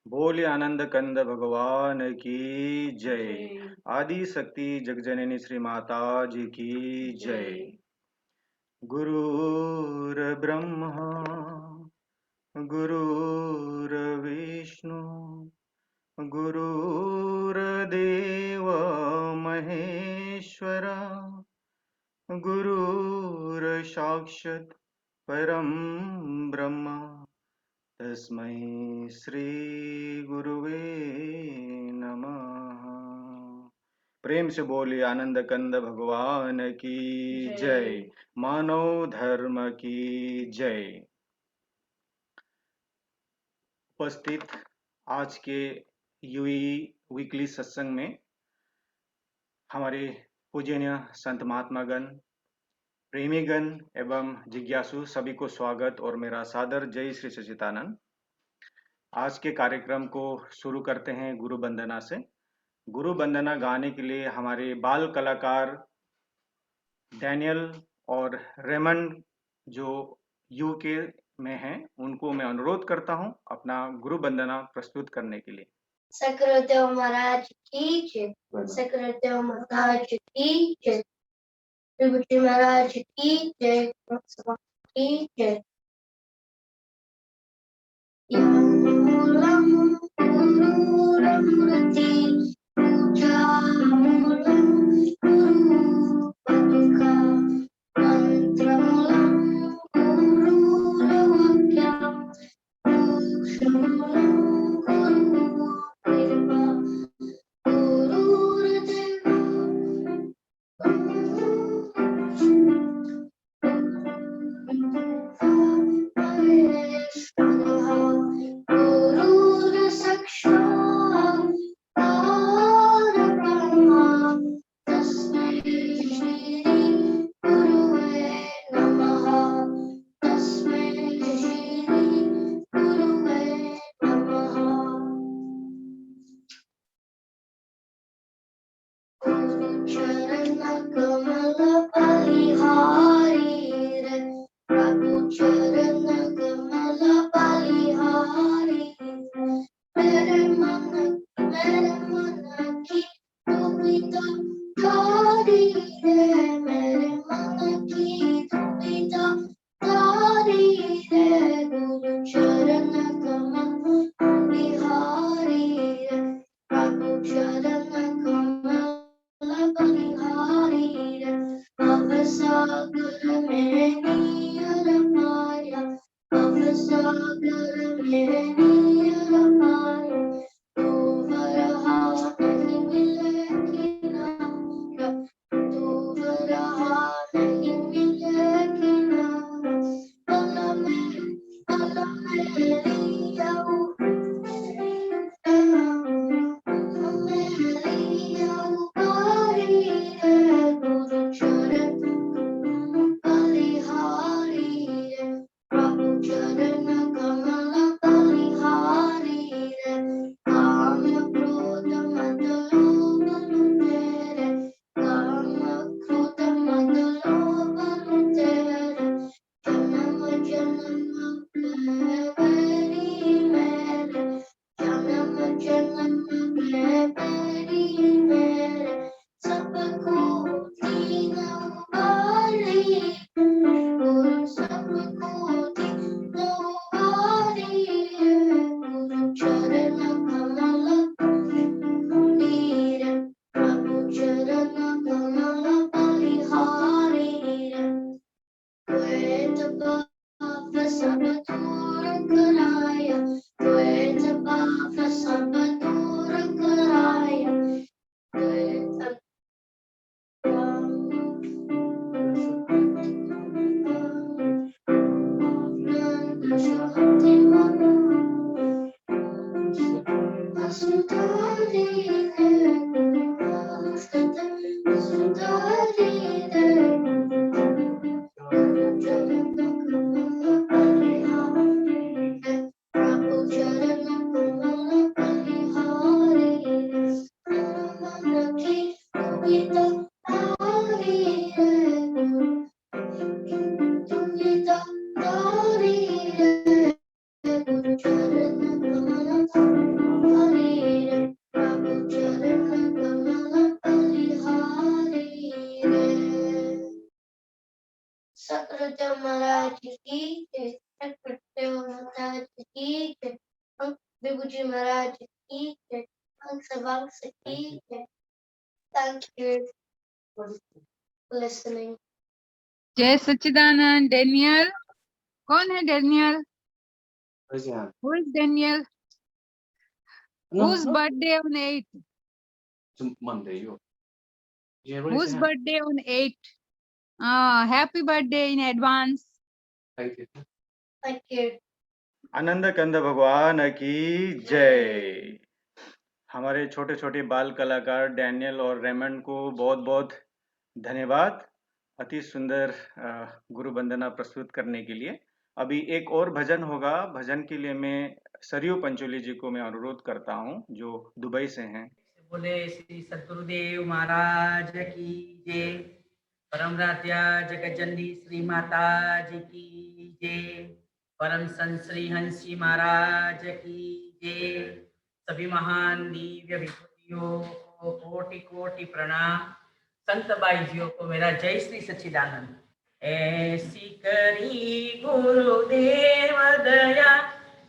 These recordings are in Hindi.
बोले आनंद कंद भगवान की जय। जय आदि शक्ति जगजननी श्री माता जी की जय। जय गुरुर् ब्रह्मा गुरुर्विष्णु गुरुर्देव महेश्वरा गुरुर्साक्षात् परं ब्रह्म तस्मै श्री गुरुवे नमः। प्रेम से बोलिए आनंद कंद भगवान की जय। जय मानव धर्म की जय। उपस्थित आज के यूई वीकली सत्संग में हमारे पूजनीय संत महात्मागण, प्रेमीगण एवं जिज्ञासु सभी को स्वागत और मेरा सादर जय श्री सच्चिदानंद। आज के कार्यक्रम को शुरू करते हैं गुरु वंदना से। गुरु वंदना गाने के लिए हमारे बाल कलाकार डैनियल और रेमंड जो यूके में हैं उनको मैं अनुरोध करता हूं अपना गुरु वंदना प्रस्तुत करने के लिए। सकरदेव महाराज की जय। सकरदेव महाराज की जय। त्रिभुजी महाराज की जय। की जय। मूलम गुरुरमृति पूजा मूलम गुरुपदुका मंत्रमूलम गुरुरवाक्यम मोक्षमूलम गुरुकृपा की जय, सकृदेव महाराज की जय, विभू जी महाराज की जय, हंस की जय। Thank you for listening. जय सच्चिदानंद। डेनियल, कौन है Daniel? Raise your hand. Who is Daniel? No, Whose no. birthday on 8th? It's Monday. Yeah, raise Whose your hand. birthday on 8th? Happy birthday in advance. Thank you. Thank you. आनंद कंद भगवान की जय। हमारे छोटे छोटे बाल कलाकार डैनियल और रेमंड को बहुत बहुत धन्यवाद अति सुंदर गुरु वंदना प्रस्तुत करने के लिए। अभी एक और भजन होगा। भजन के लिए मैं सरयू पंचोली जी को मैं अनुरोध करता हूं जो दुबई से हैं। बोले श्री सद्गुरुदेव महाराज की जय, परम राध्या जगज्जननी श्री माता जी की जय, परम संत श्री हंसी महाराज की जय। सभी महान दिव्य विभूतियों को कोटि कोटि प्रणाम। संत बाई जियों को मेरा जय श्री सच्चिदानंद। ऐसी करी गुरुदेव दया,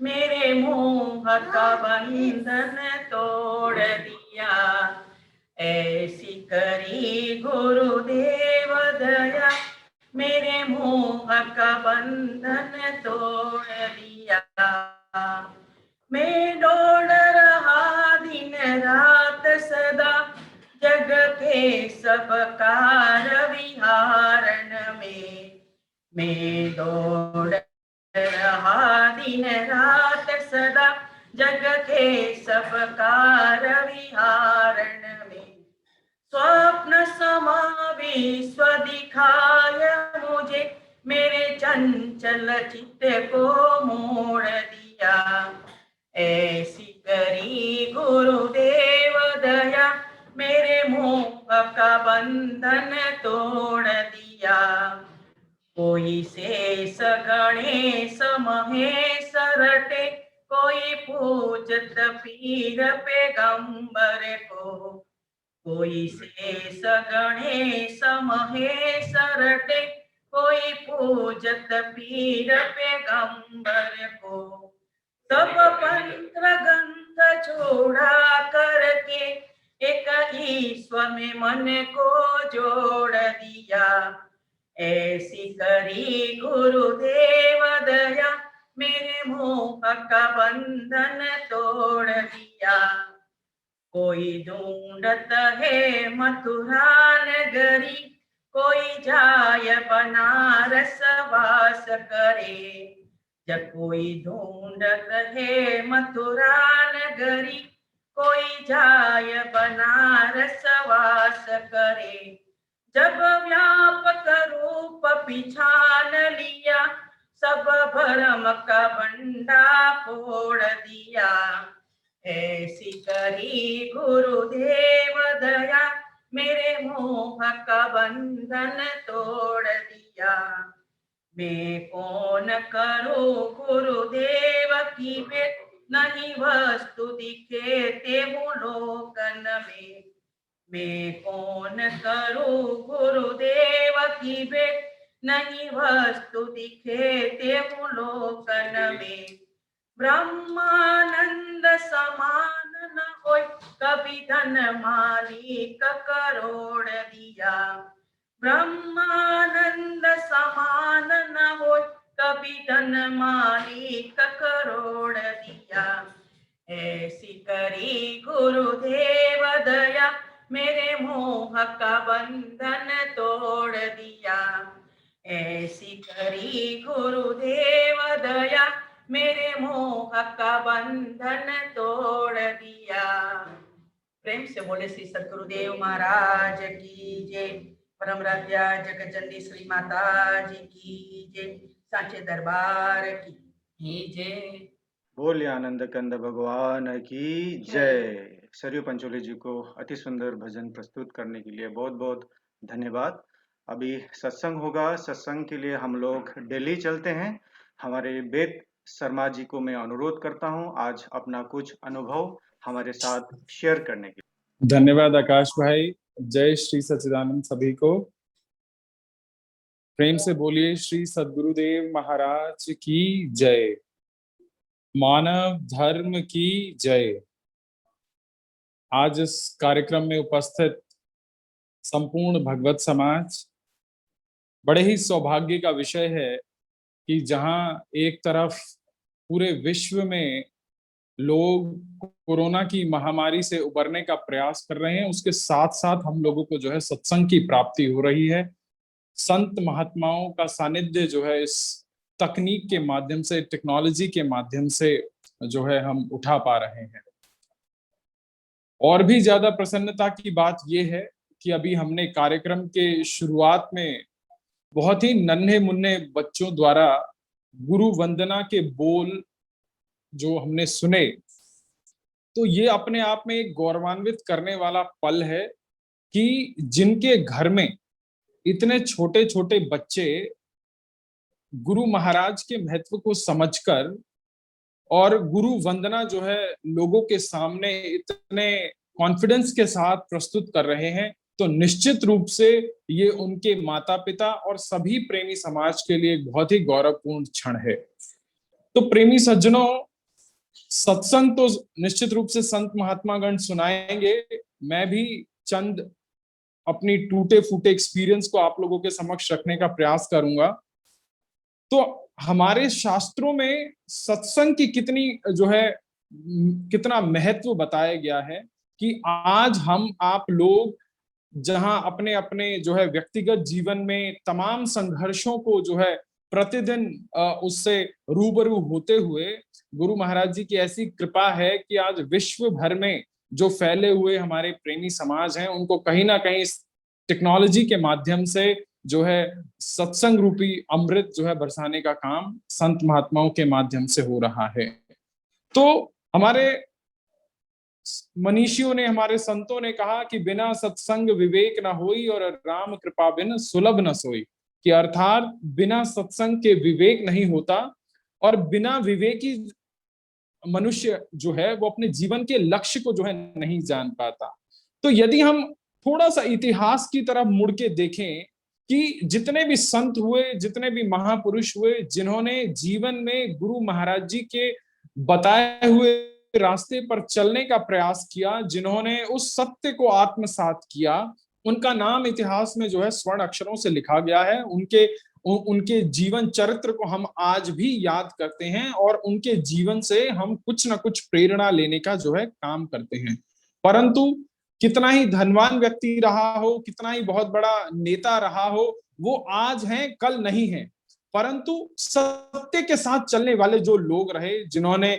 मेरे मोह का बंधन तोड़ दिया। ऐसी करी गुरुदेव दया, मेरे मोह का बंधन तोड़ दिया। मैं दौड़ रहा दिन रात सदा, जग के सब कार विहारण में। मैं दौड़ रहा दिन रात सदा, जग के सब कार विहारण में। स्वप्न समा विश्व दिखाय मुझे, मेरे चंचल चित्त को मोड़ दिया। ऐसी करी गुरुदेव दया, मेरे मोह का बंधन तोड़ दिया। कोई शेष गणेश महेश रटे, कोई पूजत पीर पैगंबर को। कोई शेष गणेश महेश रटे, कोई पूजत पीर पैगंबर को। सब पंत्र गंध छोड़ा करके, एक ईश्वर में मन को जोड़ दिया। ऐसी करी गुरुदेव दया, मेरे मोह का बंधन तोड़ दिया। कोई ढूंढत है मथुरा नगरी, कोई जाय बनारस वास करे। जब कोई ढूंढत है मथुरा नगरी, कोई जाय बनारस वास करे। जब व्यापक रूप पिछान लिया, सब भरम का बंडा फोड़ दिया। ऐसी करी गुरुदेव दया, मेरे मोह का बंधन तोड़ दिया। मैं कौन करूं गुरुदेव की भेंट, नहीं वस्तु दिखे ते लोकन में। मैं कौन करूं गुरुदेव की भेंट, नहीं वस्तु दिखे ते लोकन में। ब्रह्मानंद समान न होय, कभी धन मालिक करोड़ दिया। ब्रह्मानंद समान न होय, कभी धन मालिक करोड़ दिया। ऐसी करी गुरुदेव दया, मेरे मोह का बंधन तोड़ दिया। ऐसी करी गुरुदेव दया, मेरे मोह का बंधन तोड़ दिया। प्रेम से बोले श्री सद्गुरुदेव महाराज की जय, परम राध्या जगज्जननी श्री माता जी की जय, सांचे दरबार की जय। बोलिए आनंद कंद भगवान की जय। सरयू पंचोली जी को अति सुंदर भजन प्रस्तुत करने के लिए बहुत बहुत धन्यवाद। अभी सत्संग होगा। सत्संग के लिए हम लोग दिल्ली चलते हैं। हमारे वेद शर्मा जी को मैं अनुरोध करता हूं आज अपना कुछ अनुभव हमारे साथ शेयर करने के लिए। धन्यवाद आकाश भाई। जय श्री सच्चिदानंद सभी को। प्रेम से बोलिए श्री सद्गुरुदेव महाराज की जय। मानव धर्म की जय। आज इस कार्यक्रम में उपस्थित संपूर्ण भगवत समाज, बड़े ही सौभाग्य का विषय है कि जहां एक तरफ पूरे विश्व में लोग कोरोना की महामारी से उबरने का प्रयास कर रहे हैं, उसके साथ साथ हम लोगों को जो है सत्संग की प्राप्ति हो रही है। संत महात्माओं का सानिध्य जो है इस तकनीक के माध्यम से, टेक्नोलॉजी के माध्यम से जो है हम उठा पा रहे हैं। और भी ज्यादा प्रसन्नता की बात यह है कि अभी हमने कार्यक्रम के शुरुआत में बहुत ही नन्हे मुन्ने बच्चों द्वारा गुरु वंदना के बोल जो हमने सुने, तो ये अपने आप में एक गौरवान्वित करने वाला पल है कि जिनके घर में इतने छोटे छोटे बच्चे गुरु महाराज के महत्व को समझकर और गुरु वंदना जो है लोगों के सामने इतने कॉन्फिडेंस के साथ प्रस्तुत कर रहे हैं, तो निश्चित रूप से ये उनके माता पिता और सभी प्रेमी समाज के लिए एक बहुत ही गौरवपूर्ण क्षण है। तो प्रेमी सज्जनों, सत्संग तो निश्चित रूप से संत महात्मागण सुनाएंगे। मैं भी चंद अपनी टूटे फूटे एक्सपीरियंस को आप लोगों के समक्ष रखने का प्रयास करूंगा। तो हमारे शास्त्रों में सत्संग की कितना महत्व बताया गया है कि आज हम आप लोग जहां अपने अपने जो है व्यक्तिगत जीवन में तमाम संघर्षों को जो है प्रतिदिन उससे रूबरू होते हुए गुरु महाराज जी की ऐसी कृपा है कि आज विश्व भर में जो फैले हुए हमारे प्रेमी समाज हैं, उनको कहीं ना कहीं टेक्नोलॉजी के माध्यम से जो है सत्संग रूपी अमृत जो है बरसाने का काम संत महात्माओं के माध्यम से हो रहा है। तो हमारे मनीषियों ने, हमारे संतों ने कहा कि बिना सत्संग विवेक न होई और राम कृपा बिन सुलभ न सोई, कि अर्थात बिना सत्संग के विवेक नहीं होता और बिना विवेकी मनुष्य जो है वो अपने जीवन के लक्ष्य को जो है नहीं जान पाता। तो यदि हम थोड़ा सा इतिहास की तरफ मुड़ के देखें कि जितने भी संत हुए, जितने भी महापुरुष हुए, जिन्होंने जीवन में गुरु महाराज जी के बताए हुए रास्ते पर चलने का प्रयास किया, जिन्होंने उस सत्य को आत्मसात किया, उनका नाम इतिहास में जो है स्वर्ण अक्षरों से लिखा गया है। उनके जीवन चरित्र को हम आज भी याद करते हैं और उनके जीवन से हम कुछ ना कुछ प्रेरणा लेने का जो है काम करते हैं। परंतु कितना ही धनवान व्यक्ति रहा हो, कितना ही बहुत बड़ा नेता रहा हो, वो आज हैं कल नहीं है। परंतु सत्य के साथ चलने वाले जो लोग रहे, जिन्होंने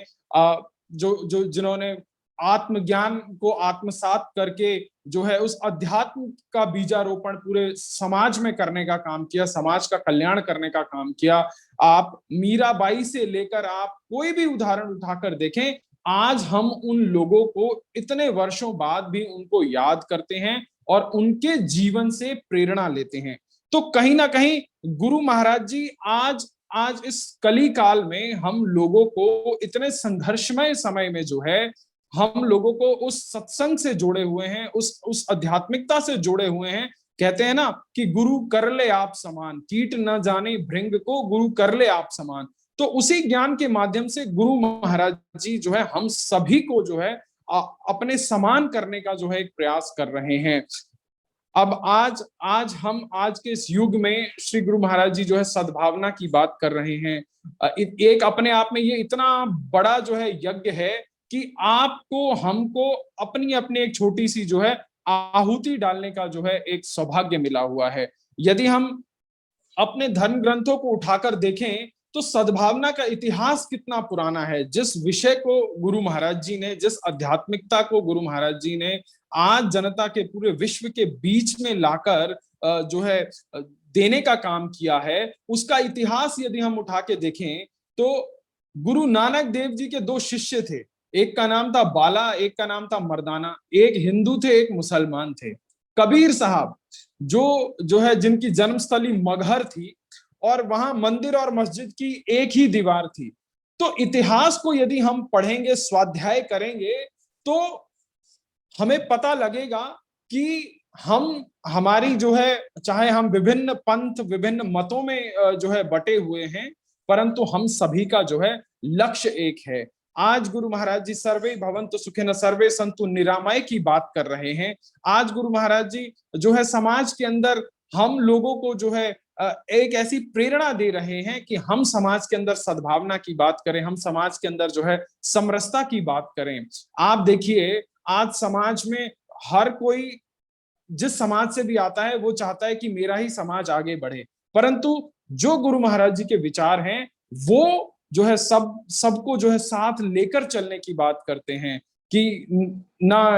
आत्मज्ञान को आत्मसात करके जो है उस अध्यात्म का बीजारोपण पूरे समाज में करने का काम किया, समाज का कल्याण करने का काम किया। आप मीराबाई से लेकर आप कोई भी उदाहरण उठाकर देखें, आज हम उन लोगों को इतने वर्षों बाद भी उनको याद करते हैं और उनके जीवन से प्रेरणा लेते हैं। तो कहीं ना कहीं गुरु महाराज जी आज इस कली काल में हम लोगों को इतने संघर्षमय समय में जो है हम लोगों को उस सत्संग से जोड़े हुए हैं, उस आध्यात्मिकता से जोड़े हुए हैं। कहते हैं ना कि गुरु कर ले आप समान, कीट न जाने भृंग को गुरु कर ले आप समान। तो उसी ज्ञान के माध्यम से गुरु महाराज जी जो है हम सभी को जो है अपने समान करने का जो है एक प्रयास कर रहे हैं। अब आज के इस युग में श्री गुरु महाराज जी जो है सद्भावना की बात कर रहे हैं। एक अपने आप में ये इतना बड़ा जो है यज्ञ है कि आपको हमको अपनी अपनी एक छोटी सी जो है आहुति डालने का जो है एक सौभाग्य मिला हुआ है। यदि हम अपने धर्म ग्रंथों को उठाकर देखें तो सद्भावना का इतिहास कितना पुराना है। जिस विषय को गुरु महाराज जी ने, जिस आध्यात्मिकता को गुरु महाराज जी ने आज जनता के पूरे विश्व के बीच में लाकर जो है देने का काम किया है, उसका इतिहास यदि हम उठा के देखें तो गुरु नानक देव जी के 2 शिष्य थे। एक का नाम था बाला, एक का नाम था मर्दाना। एक हिंदू थे, एक मुसलमान थे। कबीर साहब जो है जिनकी जन्मस्थली मगहर थी और वहां मंदिर और मस्जिद की एक ही दीवार थी। तो इतिहास को यदि हम पढ़ेंगे, स्वाध्याय करेंगे, तो हमें पता लगेगा कि हम हमारी जो है, चाहे हम विभिन्न पंथ विभिन्न मतों में जो है बटे हुए हैं, परंतु हम सभी का जो है लक्ष्य एक है। आज गुरु महाराज जी सर्वे भवन्तु सुखिनः सर्वे सन्तु निरामय की बात कर रहे हैं। आज गुरु महाराज जी जो है समाज के अंदर हम लोगों को जो है एक ऐसी प्रेरणा दे रहे हैं कि हम समाज के अंदर सद्भावना की बात करें, हम समाज के अंदर जो है समरसता की बात करें। आप देखिए आज समाज में हर कोई जिस समाज से भी आता है वो चाहता है कि मेरा ही समाज आगे बढ़े, परंतु जो गुरु महाराज जी के विचार हैं वो जो है सबको जो है साथ लेकर चलने की बात करते हैं कि ना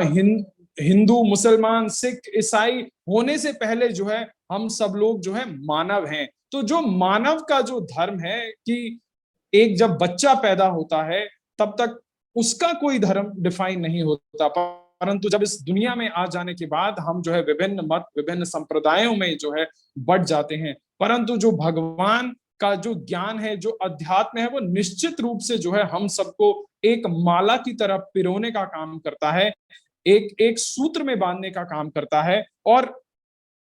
हिंदू मुसलमान सिख ईसाई होने से पहले जो है हम सब लोग जो है मानव हैं। तो जो मानव का जो धर्म है कि एक जब बच्चा पैदा होता है तब तक उसका कोई धर्म डिफाइन नहीं होता, परंतु जब इस दुनिया में आ जाने के बाद हम जो है विभिन्न मत विभिन्न संप्रदायों में जो है बढ़ जाते हैं। परंतु जो भगवान का जो ज्ञान है, जो अध्यात्म है, वो निश्चित रूप से जो है हम सबको एक माला की तरह पिरोने का काम करता है, एक सूत्र में बांधने का काम करता है। और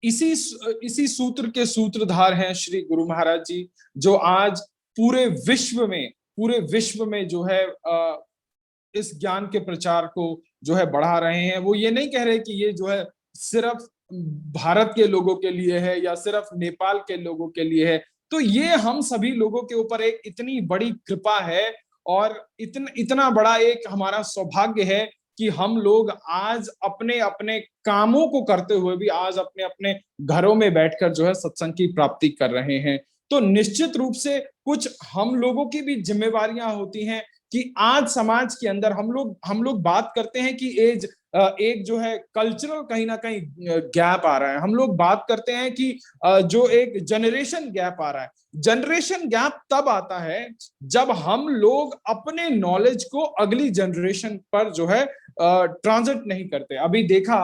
इसी सूत्र के सूत्रधार हैं श्री गुरु महाराज जी, जो आज पूरे विश्व में जो है इस ज्ञान के प्रचार को जो है बढ़ा रहे हैं। वो ये नहीं कह रहे कि ये जो है सिर्फ भारत के लोगों के लिए है या सिर्फ नेपाल के लोगों के लिए है। तो ये हम सभी लोगों के ऊपर एक इतनी बड़ी कृपा है और इतना बड़ा एक हमारा सौभाग्य है कि हम लोग आज अपने अपने कामों को करते हुए भी आज अपने अपने घरों में बैठकर जो है सत्संग की प्राप्ति कर रहे हैं। तो निश्चित रूप से कुछ हम लोगों की भी जिम्मेवारियां होती हैं कि आज समाज के अंदर हम लोग बात करते हैं कि एक जो है कल्चरल कहीं ना कहीं गैप आ रहा है। हम लोग बात करते हैं कि जो एक जनरेशन गैप आ रहा है। जनरेशन गैप तब आता है जब हम लोग अपने नॉलेज को अगली जनरेशन पर जो है ट्रांजिट नहीं करते। अभी देखा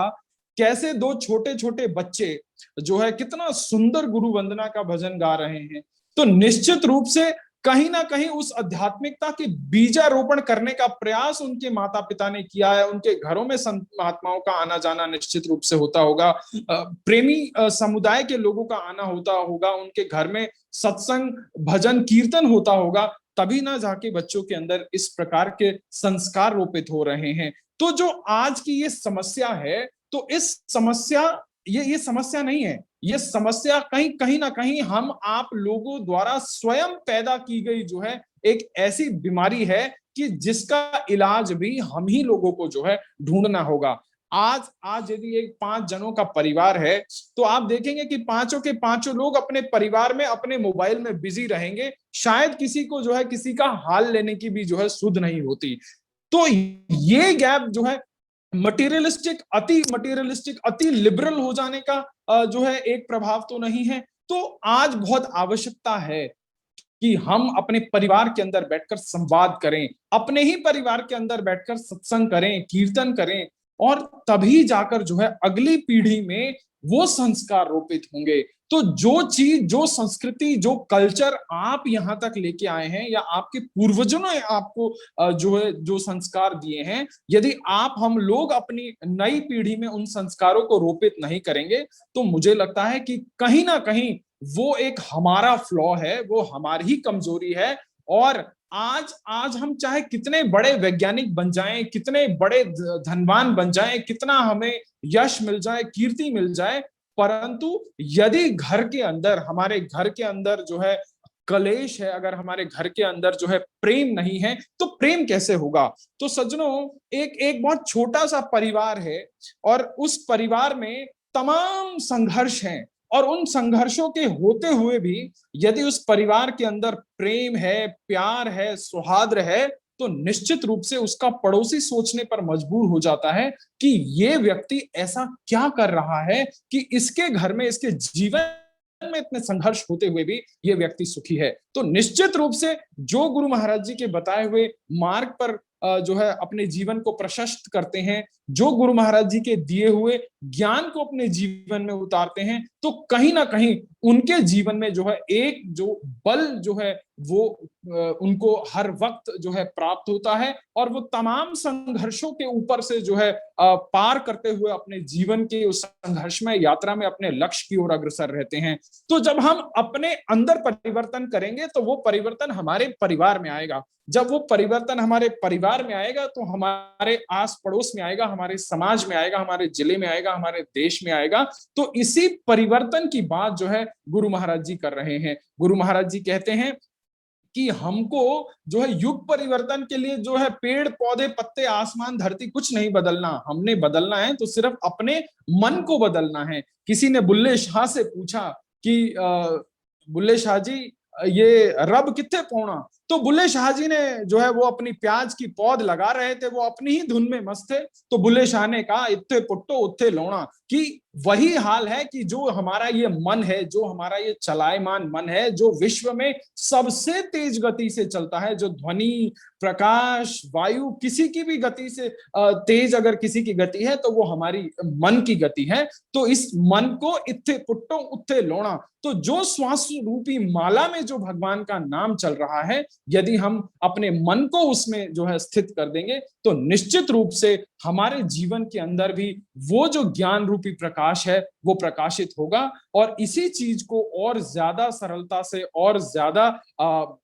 कैसे दो छोटे छोटे बच्चे जो है कितना सुंदर गुरु वंदना का भजन गा रहे हैं। तो निश्चित रूप से कहीं ना कहीं उस आध्यात्मिकता के बीजारोपण करने का प्रयास उनके माता पिता ने किया है। उनके घरों में संत महात्माओं का आना जाना निश्चित रूप से होता होगा, प्रेमी समुदाय के लोगों का आना होता होगा, उनके घर में सत्संग भजन कीर्तन होता होगा, तभी ना जाके बच्चों के अंदर इस प्रकार के संस्कार रोपित हो रहे हैं। तो जो आज की ये समस्या है, तो इस समस्या ये समस्या नहीं है, ये समस्या कहीं ना कहीं हम आप लोगों द्वारा स्वयं पैदा की गई जो है एक ऐसी बीमारी है कि जिसका इलाज भी हम ही लोगों को जो है ढूंढना होगा। आज यदि एक 5 जनों का परिवार है तो आप देखेंगे कि पांचों के पांचों लोग अपने परिवार में अपने मोबाइल में बिजी रहेंगे, शायद किसी को जो है किसी का हाल लेने की भी जो है सुध नहीं होती। तो ये गैप जो है मटेरियलिस्टिक अति लिबरल हो जाने का जो है एक प्रभाव तो नहीं है। तो आज बहुत आवश्यकता है कि हम अपने परिवार के अंदर बैठकर संवाद करें, अपने ही परिवार के अंदर बैठकर सत्संग करें, कीर्तन करें, और तभी जाकर जो है अगली पीढ़ी में वो संस्कार रोपित होंगे। तो जो चीज, जो संस्कृति, जो कल्चर आप यहाँ तक लेके आए हैं या आपके पूर्वजों ने आपको जो है जो संस्कार दिए हैं, यदि हम लोग अपनी नई पीढ़ी में उन संस्कारों को रोपित नहीं करेंगे तो मुझे लगता है कि कहीं ना कहीं वो एक हमारा फ्लॉ है, वो हमारी ही कमजोरी है। और आज हम चाहे कितने बड़े वैज्ञानिक बन जाएं, कितने बड़े धनवान बन जाएं, कितना हमें यश मिल जाए, कीर्ति मिल जाए, परंतु यदि हमारे घर के अंदर जो है कलेश है, अगर हमारे घर के अंदर जो है प्रेम नहीं है, तो प्रेम कैसे होगा। तो सज्जनों, एक बहुत छोटा सा परिवार है और उस परिवार में तमाम संघर्ष हैं, और उन संघर्षों के होते हुए भी यदि उस परिवार के अंदर प्रेम है, प्यार है, सौहार्द है, तो निश्चित रूप से उसका पड़ोसी सोचने पर मजबूर हो जाता है कि ये व्यक्ति ऐसा क्या कर रहा है कि इसके घर में, इसके जीवन में इतने संघर्ष होते हुए भी ये व्यक्ति सुखी है। तो निश्चित रूप से जो गुरु महाराज जी के बताए हुए मार्ग पर जो है अपने जीवन को प्रशस्त करते हैं, जो गुरु महाराज जी के दिए हुए ज्ञान को अपने जीवन में उतारते हैं, तो कहीं ना कहीं उनके जीवन में जो है एक जो बल जो है वो उनको हर वक्त जो है प्राप्त होता है, और वो तमाम संघर्षों के ऊपर से जो है पार करते हुए अपने जीवन के उस संघर्षमय यात्रा में अपने लक्ष्य की ओर अग्रसर रहते हैं। तो जब हम अपने अंदर परिवर्तन करेंगे तो वो परिवर्तन हमारे परिवार में आएगा। जब वो परिवर्तन हमारे परिवार में आएगा तो हमारे आस पड़ोस में आएगा, हमारे समाज में आएगा, हमारे जिले में आएगा, हमारे देश में आएगा। तो इसी परिवर्तन की बात जो है गुरु महाराज जी कर रहे हैं। गुरु महाराज जी कहते हैं कि हमको जो है युग परिवर्तन के लिए जो है पेड़ पौधे पत्ते आसमान धरती कुछ नहीं बदलना, हमने बदलना है तो सिर्फ अपने मन को बदलना है। किसी ने बुल्ले शाह से पूछा कि बुल्ले शाह जी ये रब कित्थे पौना, तो बुल्ले शाह जी ने जो है वो अपनी प्याज की पौध लगा रहे थे, वो अपनी ही धुन में मस्त थे। तो बुल्ले शाह ने कहा इत्थे पुट्टो उत्थे लोना, कि वही हाल है कि जो हमारा ये मन है, जो हमारा ये चलायमान मन है, जो विश्व में सबसे तेज गति से चलता है, जो ध्वनि प्रकाश वायु किसी की भी गति से तेज अगर किसी की गति है तो वो हमारी मन की गति है। तो इस मन को इत्थे पुट्टो उत्थे लोना, तो जो श्वास रूपी माला में जो भगवान का नाम चल रहा है, यदि हम अपने मन को उसमें जो है स्थित कर देंगे तो निश्चित रूप से हमारे जीवन के अंदर भी वो जो ज्ञान रूपी प्रकाश है वो प्रकाशित होगा। और इसी चीज को और ज्यादा सरलता से और ज्यादा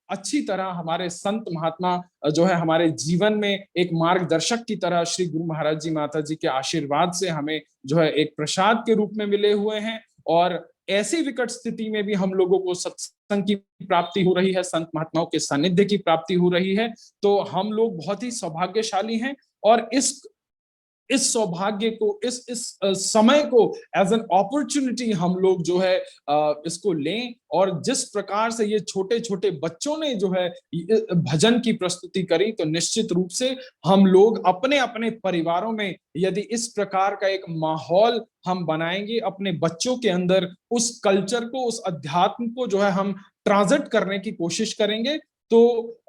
अच्छी तरह हमारे संत महात्मा जो है हमारे जीवन में एक मार्गदर्शक की तरह श्री गुरु महाराज जी माता जी के आशीर्वाद से हमें जो है एक प्रसाद के रूप में मिले हुए हैं। और ऐसी विकट स्थिति में भी हम लोगों को सत्संग की प्राप्ति हो रही है, संत महात्माओं के सानिध्य की प्राप्ति हो रही है। तो हम लोग बहुत ही सौभाग्यशाली हैं, और इस सौभाग्य को इस समय को एज एन अपॉर्चुनिटी हम लोग जो है इसको लें। और जिस प्रकार से ये छोटे छोटे बच्चों ने जो है भजन की प्रस्तुति करी, तो निश्चित रूप से हम लोग अपने अपने परिवारों में यदि इस प्रकार का एक माहौल हम बनाएंगे, अपने बच्चों के अंदर उस कल्चर को, उस अध्यात्म को जो है हम ट्रांजिट करने की कोशिश करेंगे, तो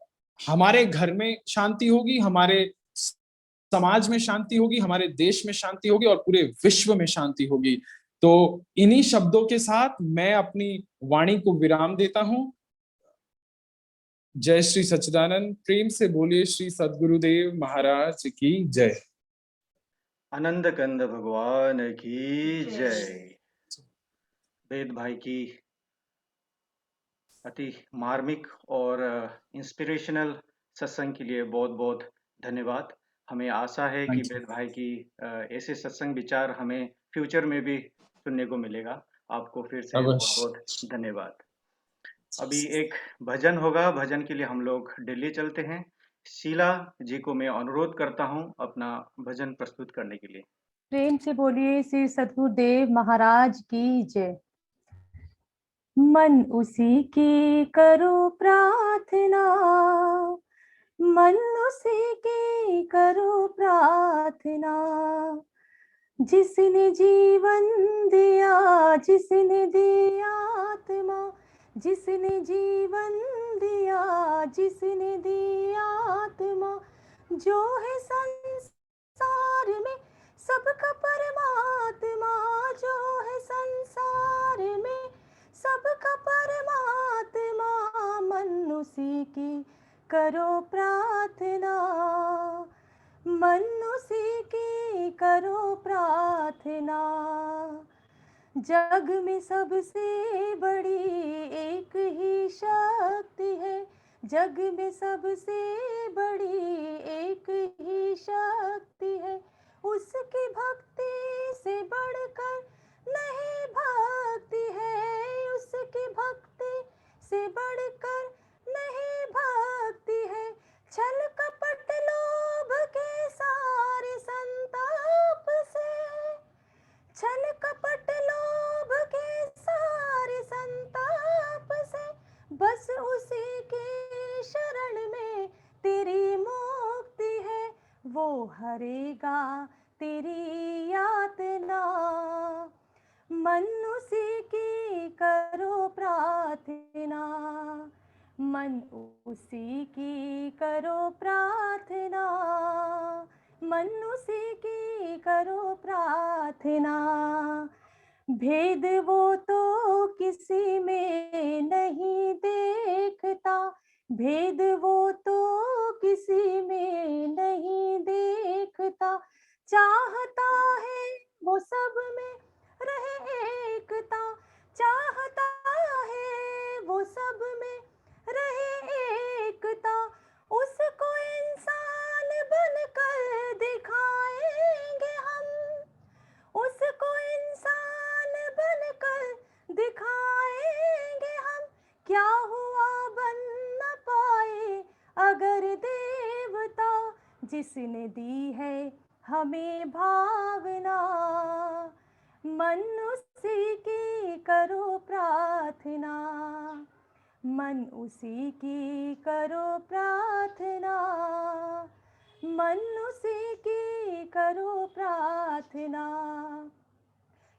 हमारे घर में शांति होगी, हमारे समाज में शांति होगी, हमारे देश में शांति होगी, और पूरे विश्व में शांति होगी। तो इन्हीं शब्दों के साथ मैं अपनी वाणी को विराम देता हूं। जय श्री सच्चिदानंद। प्रेम से बोलिए श्री सद्गुरुदेव महाराज की जय। आनंद कंद भगवान की जय। वेद भाई की अति मार्मिक और इंस्पिरेशनल सत्संग के लिए बहुत बहुत धन्यवाद। हमें आशा है कि वेद भाई की ऐसे सत्संग विचार हमें फ्यूचर में भी सुनने को मिलेगा। आपको फिर से बहुत बहुत धन्यवाद। अभी एक भजन होगा, भजन के लिए हम लोग दिल्ली चलते हैं। शीला जी को मैं अनुरोध करता हूं अपना भजन प्रस्तुत करने के लिए। प्रेम से बोलिए श्री सद्गुरुदेव महाराज की जय। मन उसी की करो प्रार्थना, मन उसी की करो प्रार्थना, जिसने जीवन दिया, जिसने दिया आत्मा, जिसने जीवन दिया, जिसने दिया आत्मा, जो है संसार में सबका परमात्मा, जो है संसार में सबका परमात्मा, मन उसी की करो प्रार्थना, मन उसी की करो प्रार्थना। जग में सबसे बड़ी एक ही शक्ति है, जग में सबसे बड़ी एक ही शक्ति है, उसकी भक्ति से बढ़कर नहीं भक्ति है, उसकी भक्ति से बढ़कर नहीं भक्ति है। छल कपट लोभ के सारे संताप से, छल कपट लोभ के सारे संताप से, बस उसी के शरण में तेरी मुक्ति है, वो हरेगा तेरी यातना, मन उसी की करो प्रार्थना, मन उसी की करो प्रार्थना, मन उसी की करो प्रार्थना। भेद वो तो किसी में नहीं देखता, भेद वो तो किसी में नहीं देखता। चाहता है वो सब में रहे एकता, चाहता है वो सब में रहे एकता। उसको इंसान बनकर दिखाएंगे हम, उसको इंसान बनकर दिखाएंगे हम। क्या हुआ बन न पाए अगर देवता, जिसने दी है हमें भावना। मन उसी की करो प्रार्थना, मन उसी की करो प्रार्थना, मन उसी की करो प्रार्थना।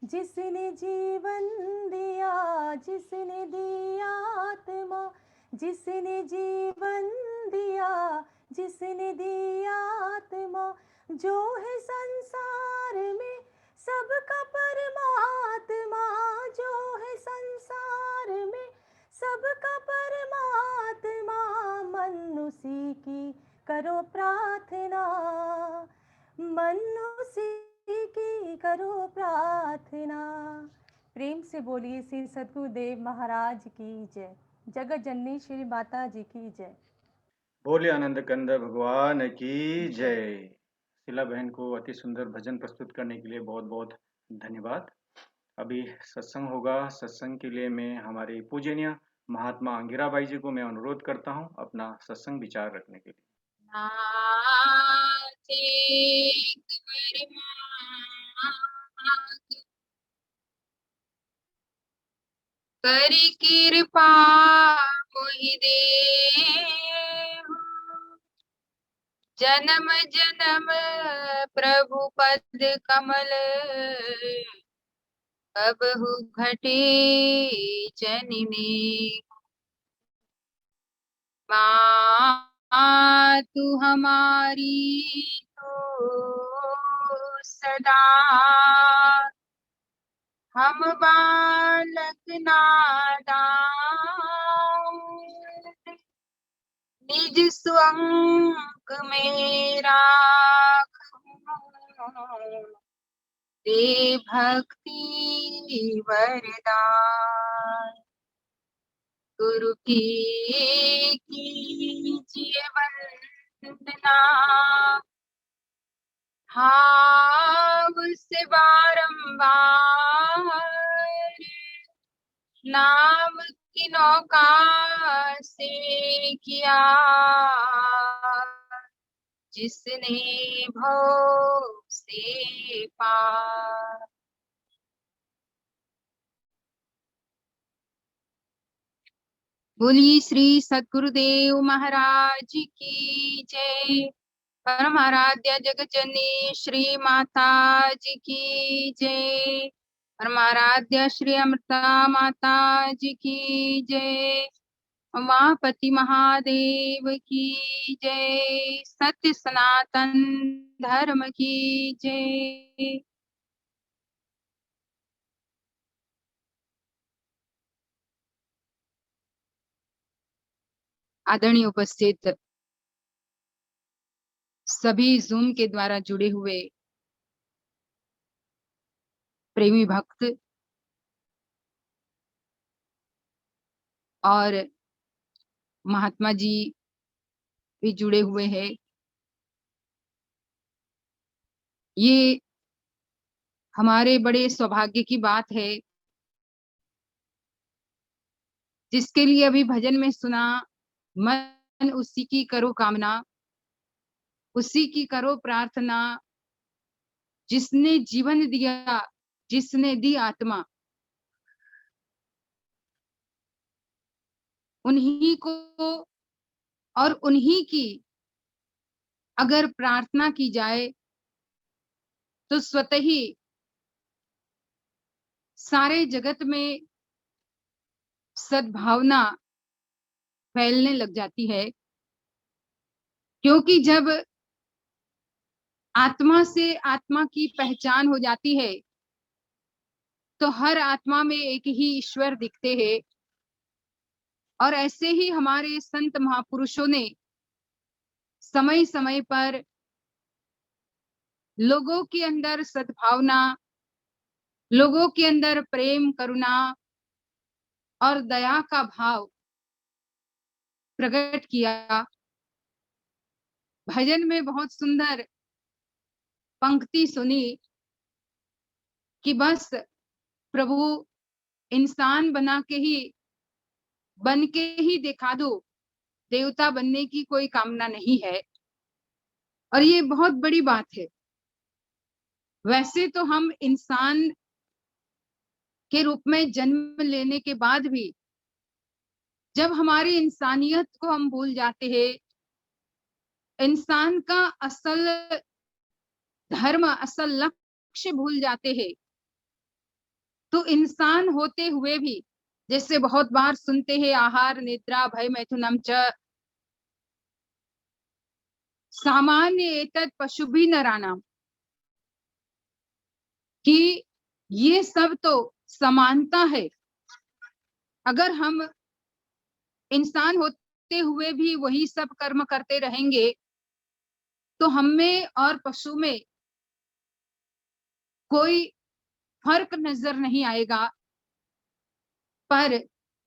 जिसने जीवन दिया, जिसने दिया आत्मा, जिसने जीवन दिया, जिसने दिया आत्मा। जो है संसार में सबका परमात्मा, जो है संसार में सबका परमात्मा। मन उसी की करो प्रार्थना, मन उसी की करो प्रार्थना। प्रेम से बोलिए श्री सद्गुरुदेव महाराज की जय। जगत जननी श्री माता जी की जय। बोले आनंद कंद भगवान की जय। शीला बहन को अति सुंदर भजन प्रस्तुत करने के लिए बहुत बहुत धन्यवाद। अभी सत्संग होगा। सत्संग के लिए मैं हमारे पूजनीय महात्मा अंगिराबाई जी को मैं अनुरोध करता हूं अपना सत्संग विचार रखने के लिए। करी कृपा मोहि देहु, जन्म जन्म प्रभु पद कमल, कबहु घटे जननी। मातु हमारी तो सदा, हम बालक नादान। निज स्वंक में राखूं, दे भक्ति वरदान। गुरु की कीजिए वंदना, भाव से बारंबार। नाम की नौका से किया, जिसने भव से पार। बोलिए श्री सद्गुरुदेव महाराज की जय। परमाराध्य जगतजननी श्री माता जी की जय। परमाराध्य श्री अमृता माता जी की जय। उमापति महादेव की जय। सत्य सनातन धर्म की जय। आदरणीय उपस्थित सभी जूम के द्वारा जुड़े हुए प्रेमी भक्त और महात्मा जी भी जुड़े हुए हैं। ये हमारे बड़े सौभाग्य की बात है, जिसके लिए अभी भजन में सुना, मन उसी की करो कामना, उसी की करो प्रार्थना। जिसने जीवन दिया, जिसने दी आत्मा, उन्हीं को और उन्हीं की अगर प्रार्थना की जाए तो स्वतः ही सारे जगत में सद्भावना फैलने लग जाती है। क्योंकि जब आत्मा से आत्मा की पहचान हो जाती है, तो हर आत्मा में एक ही ईश्वर दिखते हैं। और ऐसे ही हमारे संत महापुरुषों ने समय समय पर लोगों के अंदर सद्भावना, लोगों के अंदर प्रेम, करुणा और दया का भाव प्रकट किया। भजन में बहुत सुंदर पंक्ति सुनी कि बस प्रभु इंसान बन के ही दिखा दो, देवता बनने की कोई कामना नहीं है। और ये बहुत बड़ी बात है। वैसे तो हम इंसान के रूप में जन्म लेने के बाद भी जब हमारी इंसानियत को हम भूल जाते हैं, इंसान का असल धर्म, असल लक्ष्य भूल जाते हैं, तो इंसान होते हुए भी, जैसे बहुत बार सुनते हैं, आहार निद्रा भय मैथुनम च सामान्य एतत् पशुभिः नराणाम, कि ये सब तो समानता है। अगर हम इंसान होते हुए भी वही सब कर्म करते रहेंगे तो हम में और पशु में कोई फर्क नजर नहीं आएगा। पर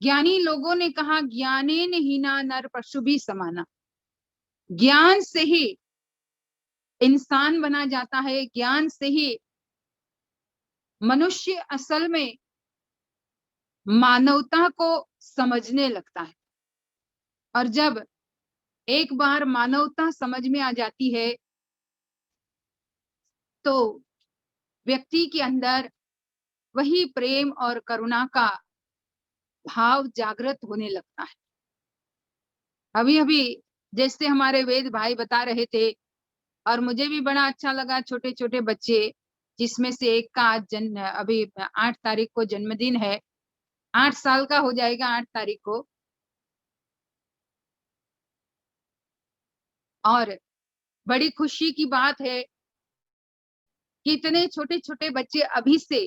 ज्ञानी लोगों ने कहा, ज्ञानेन हीना नर पशु भी समाना। ज्ञान से ही इंसान बना जाता है, ज्ञान से ही मनुष्य असल में मानवता को समझने लगता है। और जब एक बार मानवता समझ में आ जाती है तो व्यक्ति के अंदर वही प्रेम और करुणा का भाव जागृत होने लगता है। अभी अभी जैसे हमारे वेद भाई बता रहे थे, और मुझे भी बड़ा अच्छा लगा, छोटे छोटे बच्चे, जिसमें से एक का आज अभी 8 तारीख को जन्मदिन है, 8 साल का हो जाएगा 8 तारीख को। और बड़ी खुशी की बात है कि इतने छोटे छोटे बच्चे अभी से,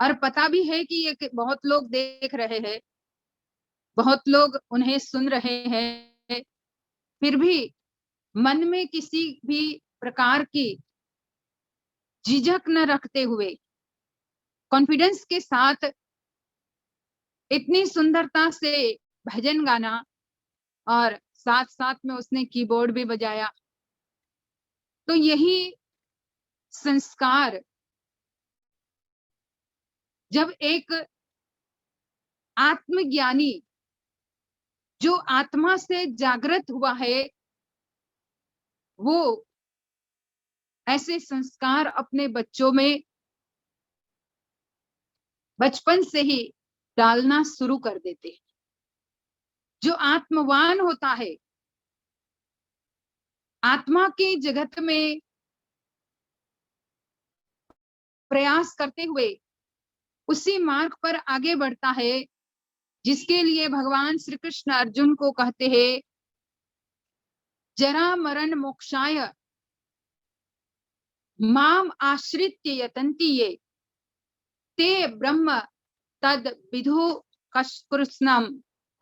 और पता भी है कि ये बहुत लोग देख रहे हैं, बहुत लोग उन्हें सुन रहे हैं, फिर भी मन में किसी भी प्रकार की झिझक न रखते हुए कॉन्फिडेंस के साथ इतनी सुंदरता से भजन गाना, और साथ साथ में उसने कीबोर्ड भी बजाया। तो यही संस्कार जब एक आत्मज्ञानी जो आत्मा से जागृत हुआ है, वो ऐसे संस्कार अपने बच्चों में बचपन से ही डालना शुरू कर देते हैं। जो आत्मवान होता है, आत्मा के जगत में प्रयास करते हुए उसी मार्ग पर आगे बढ़ता है जिसके लिए भगवान श्री कृष्ण अर्जुन को कहते हैं, जरा मरण मोक्षाय माम आश्रित्य यतन्ति ये ते ब्रह्म तद विदु कृष्णम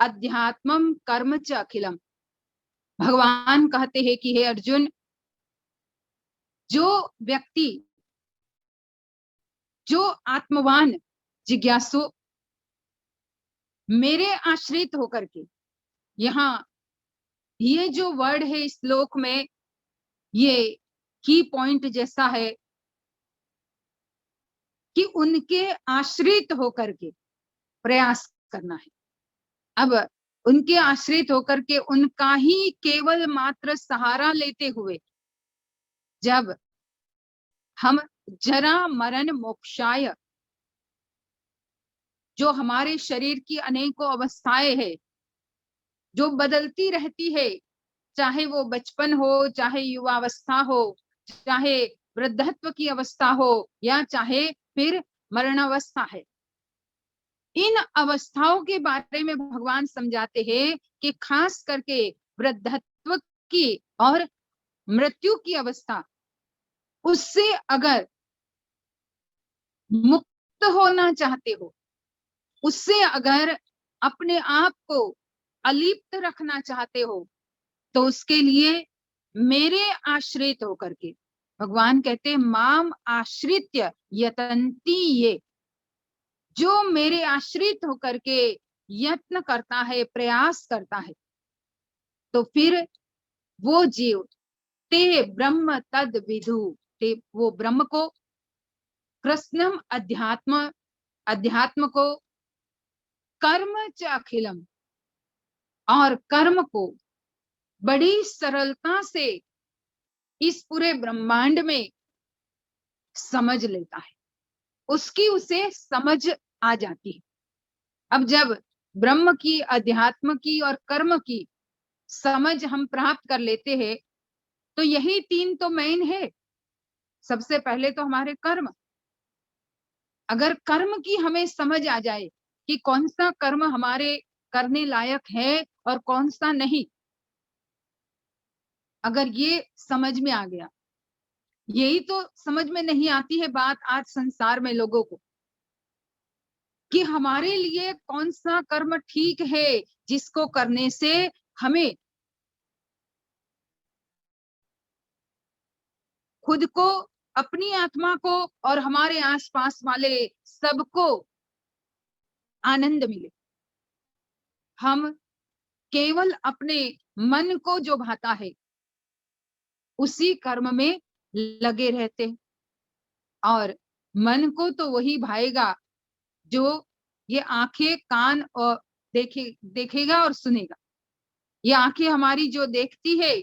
अध्यात्मम कर्म च अखिलम। भगवान कहते हैं कि हे अर्जुन, जो व्यक्ति, जो आत्मवान जिज्ञासु मेरे आश्रित होकर के, यहाँ ये जो वर्ड है इस श्लोक में, ये की पॉइंट जैसा है कि उनके आश्रित होकर के प्रयास करना है। अब उनके आश्रित होकर के उनका ही केवल मात्र सहारा लेते हुए जब हम जरा मरण मोक्षाय, जो हमारे शरीर की अनेकों अवस्थाएं है जो बदलती रहती है, चाहे वो बचपन हो, चाहे युवावस्था हो, चाहे वृद्धत्व की अवस्था हो, या चाहे फिर मरणावस्था है, इन अवस्थाओं के बारे में भगवान समझाते हैं कि खास करके वृद्धत्व की और मृत्यु की अवस्था उससे अगर मुक्त होना चाहते हो, उससे अगर अपने आप को अलिप्त रखना चाहते हो, तो उसके लिए मेरे आश्रित होकर के, भगवान कहते हैं माम आश्रित्य यतन्ति ये, जो मेरे आश्रित होकर के यत्न करता है, प्रयास करता है, तो फिर वो जीव ते ब्रह्म तद विदु, ते वो ब्रह्म को, कृष्णम अध्यात्म, अध्यात्म को, कर्म च अखिलम, और कर्म को बड़ी सरलता से इस पूरे ब्रह्मांड में समझ लेता है, उसकी उसे समझ आ जाती है। अब जब ब्रह्म की, अध्यात्म की और कर्म की समझ हम प्राप्त कर लेते हैं, तो यही तीन तो मेन है। सबसे पहले तो हमारे कर्म, अगर कर्म की हमें समझ आ जाए कि कौन सा कर्म हमारे करने लायक है और कौन सा नहीं, अगर ये समझ में आ गया, यही तो समझ में नहीं आती है बात आज संसार में लोगों को, कि हमारे लिए कौन सा कर्म ठीक है जिसको करने से हमें खुद को, अपनी आत्मा को और हमारे आसपास वाले सबको आनंद मिले। हम केवल अपने मन को जो भाता है उसी कर्म में लगे रहते हैं, और मन को तो वही भाएगा जो ये आंखें, कान और देखेगा और सुनेगा। ये आंखें हमारी जो देखती है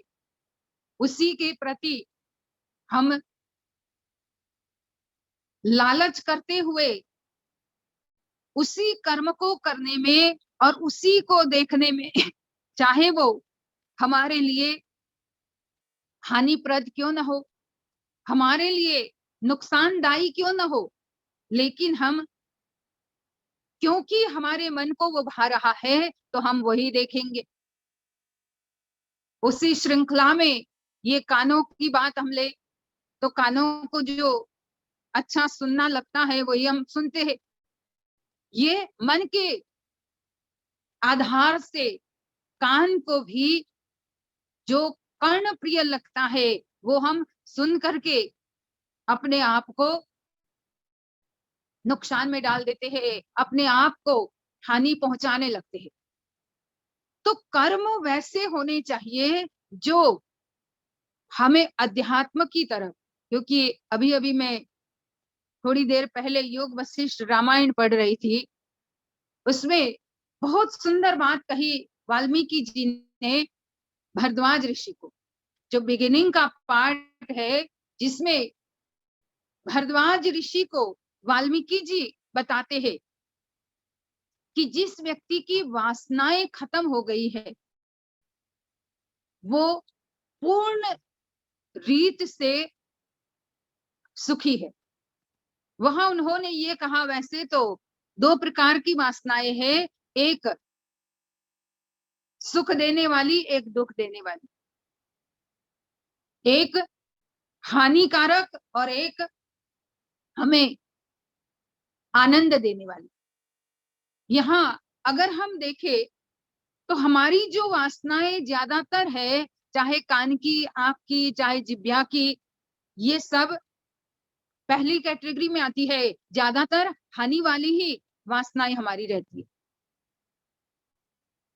उसी के प्रति हम लालच करते हुए उसी कर्म को करने में और उसी को देखने में, चाहे वो हमारे लिए हानिप्रद क्यों न हो, हमारे लिए नुकसानदायी क्यों न हो, लेकिन हम, क्योंकि हमारे मन को वो भा रहा है, तो हम वही देखेंगे। उसी श्रृंखला में ये कानों की बात हम ले, तो कानों को जो अच्छा सुनना लगता है वही हम सुनते हैं। ये मन के आधार से कान को भी जो कर्ण प्रिय लगता है वो हम सुन करके अपने आप को नुकसान में डाल देते हैं, अपने आप को हानि पहुंचाने लगते हैं। तो कर्म वैसे होने चाहिए जो हमें अध्यात्म की तरफ, क्योंकि अभी अभी मैं थोड़ी देर पहले योग वशिष्ठ रामायण पढ़ रही थी, उसमें बहुत सुंदर बात कही वाल्मीकि जी ने भरद्वाज ऋषि को। जो बिगिनिंग का पार्ट है जिसमें भरद्वाज ऋषि को वाल्मीकि जी बताते हैं कि जिस व्यक्ति की वासनाएं खत्म हो गई है वो पूर्ण रीत से सुखी है। वहां उन्होंने ये कहा, वैसे तो दो प्रकार की वासनाएं हैं, एक सुख देने वाली, एक दुख देने वाली, एक हानिकारक और एक हमें आनंद देने वाली। यहाँ अगर हम देखें तो हमारी जो वासनाएं ज्यादातर है, चाहे कान की, आंख की, चाहे जिह्वा की, ये सब पहली कैटेगरी में आती है। ज्यादातर हानि वाली ही वासनाएं हमारी रहती है।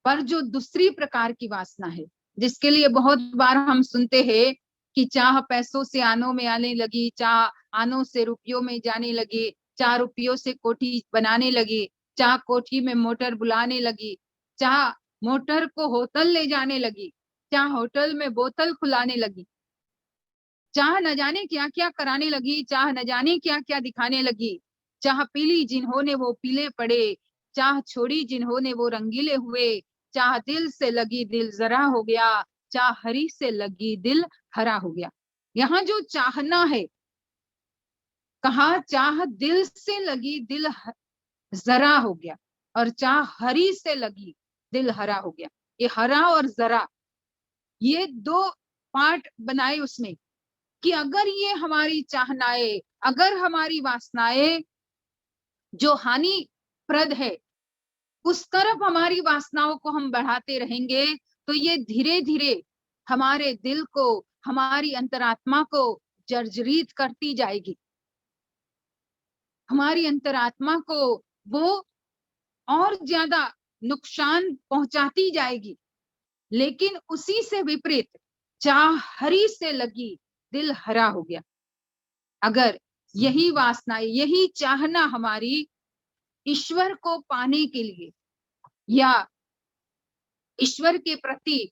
पर जो दूसरी प्रकार की वासना है, जिसके लिए बहुत बार हम सुनते हैं कि चाह पैसों से आनों में आने लगी, चाह आनों से रुपयों में जाने लगी, चाह रुपयों से कोठी बनाने लगी, चाह कोठी में मोटर बुलाने लगी, चाह मोटर को होटल ले जाने लगी, चाह होटल में बोतल खुलाने लगी, चाह न जाने क्या क्या कराने लगी, चाह न जाने क्या क्या दिखाने लगी, चाह पीली जिन्होंने वो पीले पड़े, चाह छोड़ी जिन्होंने वो रंगीले हुए, चाह दिल से लगी दिल जरा हो गया, चाह हरी से लगी दिल हरा हो गया। यहाँ जो चाहना है, कहा चाह दिल से लगी दिल जरा हो गया और चाह हरी से लगी दिल हरा हो गया। ये हरा और जरा, ये दो पार्ट बनाए उसमें कि अगर ये हमारी चाहनाएं, अगर हमारी वासनाएं जो हानिप्रद है, उस तरफ हमारी वासनाओं को हम बढ़ाते रहेंगे, तो ये धीरे धीरे हमारे दिल को, हमारी अंतरात्मा को जर्जरित करती जाएगी। हमारी अंतरात्मा को वो और ज्यादा नुकसान पहुंचाती जाएगी। लेकिन उसी से विपरीत चाह हरी से लगी, दिल हरा हो गया। अगर यही वासना, यही चाहना हमारी ईश्वर को पाने के लिए या ईश्वर के प्रति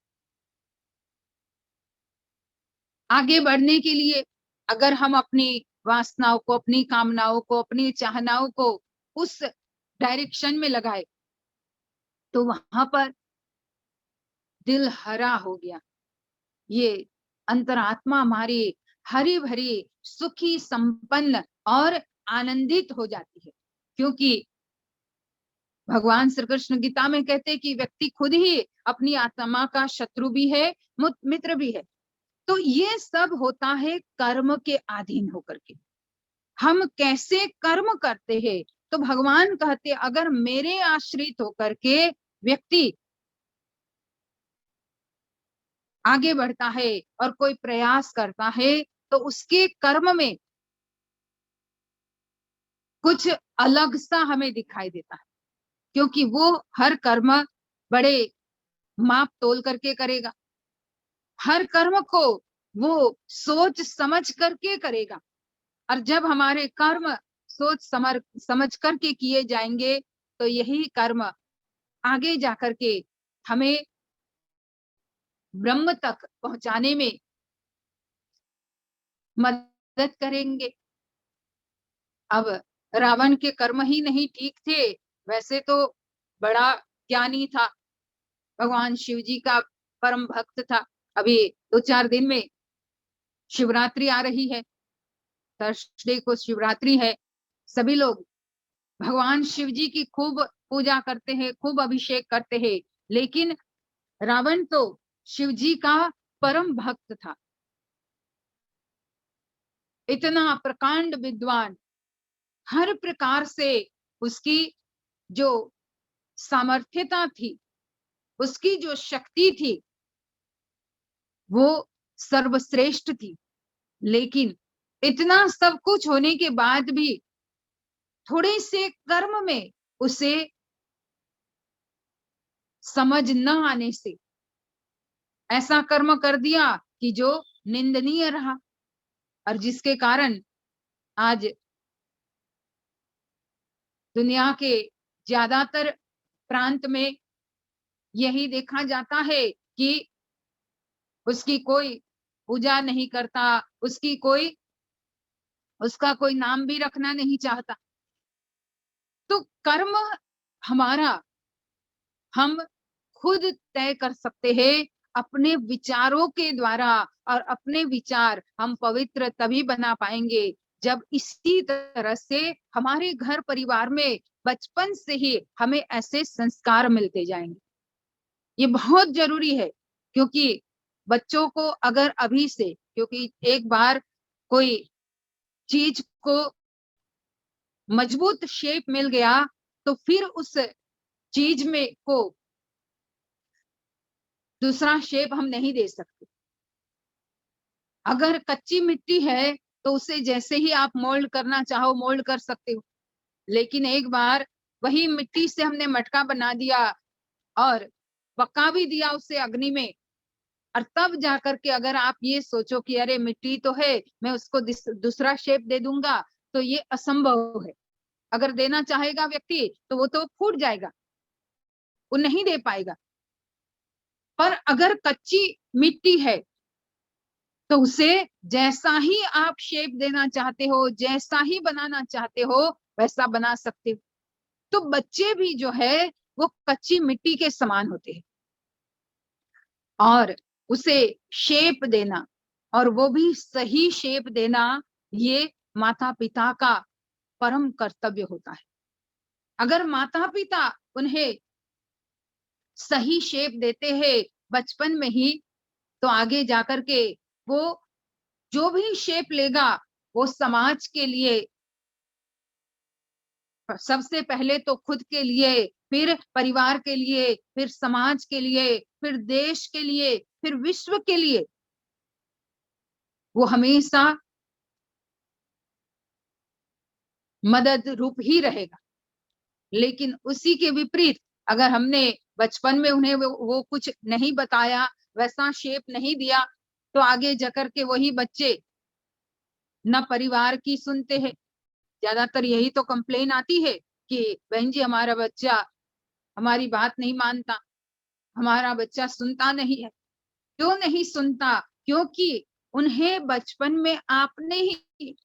आगे बढ़ने के लिए, अगर हम अपनी वासनाओं को, अपनी कामनाओं को, अपनी चाहनाओं को उस डायरेक्शन में लगाए, तो वहां पर दिल हरा हो गया। ये अंतरात्मा हमारी हरी भरी, सुखी, संपन्न और आनंदित हो जाती है। क्योंकि भगवान श्री कृष्ण गीता में कहते हैं कि व्यक्ति खुद ही अपनी आत्मा का शत्रु भी है, मित्र भी है। तो ये सब होता है कर्म के अधीन होकर के। हम कैसे कर्म करते हैं, तो भगवान कहते अगर मेरे आश्रित होकर के व्यक्ति आगे बढ़ता है और कोई प्रयास करता है, तो उसके कर्म में कुछ अलग सा हमें दिखाई देता है। क्योंकि वो हर कर्म बड़े माप तोल करके करेगा, हर कर्म को वो सोच समझ करके करेगा। और जब हमारे कर्म सोच समझ करके किए जाएंगे, तो यही कर्म आगे जाकर के हमें ब्रह्म तक पहुंचाने में मदद करेंगे। अब रावण के कर्म ही नहीं ठीक थे, वैसे तो बड़ा ज्ञानी था, भगवान शिव जी का परम भक्त था। अभी 2-4 दिन में शिवरात्रि आ रही है, थर्सडे को शिवरात्रि है। सभी लोग भगवान शिव जी की खूब पूजा करते हैं, खूब अभिषेक करते हैं। लेकिन रावण तो शिव जी का परम भक्त था, इतना प्रकांड विद्वान, हर प्रकार से उसकी जो सामर्थ्यता थी, उसकी जो शक्ति थी, वो सर्वश्रेष्ठ थी। लेकिन इतना सब कुछ होने के बाद भी थोड़े से कर्म में उसे समझ न आने से ऐसा कर्म कर दिया कि जो निंदनीय रहा, और जिसके कारण आज दुनिया के ज्यादातर प्रांत में यही देखा जाता है कि उसकी कोई पूजा नहीं करता, उसका कोई नाम भी रखना नहीं चाहता। तो कर्म हमारा हम खुद तय कर सकते हैं अपने विचारों के द्वारा, और अपने विचार हम पवित्र तभी बना पाएंगे जब इसी तरह से हमारे घर परिवार में बचपन से ही हमें ऐसे संस्कार मिलते जाएंगे। ये बहुत जरूरी है, क्योंकि बच्चों को अगर अभी से, क्योंकि एक बार कोई चीज को मजबूत शेप मिल गया, तो फिर उस चीज में को दूसरा शेप हम नहीं दे सकते। अगर कच्ची मिट्टी है तो उसे जैसे ही आप मोल्ड करना चाहो मोल्ड कर सकते हो। लेकिन एक बार वही मिट्टी से हमने मटका बना दिया और पका भी दिया उसे अग्नि में, और तब जाकर के अगर आप ये सोचो कि अरे मिट्टी तो है, मैं उसको दूसरा शेप दे दूंगा, तो ये असंभव है। अगर देना चाहेगा व्यक्ति तो वो तो फूट जाएगा, वो नहीं दे पाएगा। पर अगर कच्ची मिट्टी है तो उसे जैसा ही आप शेप देना चाहते हो, जैसा ही बनाना चाहते हो, वैसा बना सकते हो। तो बच्चे भी जो है वो कच्ची मिट्टी के समान होते हैं, और उसे शेप देना, और वो भी सही शेप देना, ये माता पिता का परम कर्तव्य होता है। अगर माता पिता उन्हें सही शेप देते हैं बचपन में ही, तो आगे जाकर के वो जो भी शेप लेगा वो समाज के लिए, सबसे पहले तो खुद के लिए, फिर परिवार के लिए, फिर समाज के लिए, फिर देश के लिए, फिर विश्व के लिए, वो हमेशा मदद रूप ही रहेगा। लेकिन उसी के विपरीत अगर हमने बचपन में उन्हें वो कुछ नहीं बताया, वैसा शेप नहीं दिया, तो आगे जाकर के वही बच्चे न परिवार की सुनते हैं। ज्यादातर यही तो कंप्लेन आती है कि बहन जी हमारा बच्चा हमारी बात नहीं मानता, हमारा बच्चा सुनता नहीं है। क्यों नहीं सुनता? क्योंकि उन्हें बचपन में आपने ही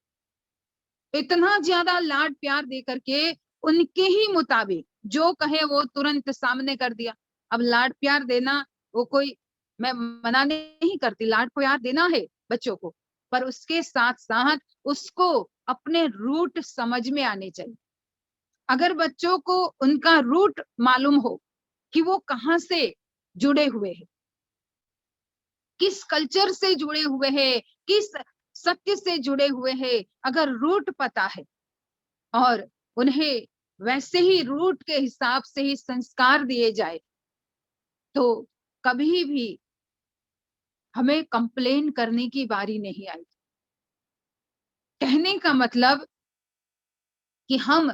इतना ज्यादा लाड प्यार दे करके उनके ही मुताबिक जो कहे वो तुरंत सामने कर दिया। अब लाड प्यार देना, वो कोई, मैं मना नहीं करती, लाड प्यार देना है बच्चों को, पर उसके साथ साथ उसको अपने रूट समझ में आने चाहिए। अगर बच्चों को उनका रूट मालूम हो कि वो कहाँ से जुड़े हुए हैं, किस कल्चर से जुड़े हुए हैं, किस सत्य से जुड़े हुए हैं, अगर रूट पता है और उन्हें वैसे ही रूट के हिसाब से ही संस्कार दिए जाए, तो कभी भी हमें कंप्लेन करने की बारी नहीं आई। कहने का मतलब कि हम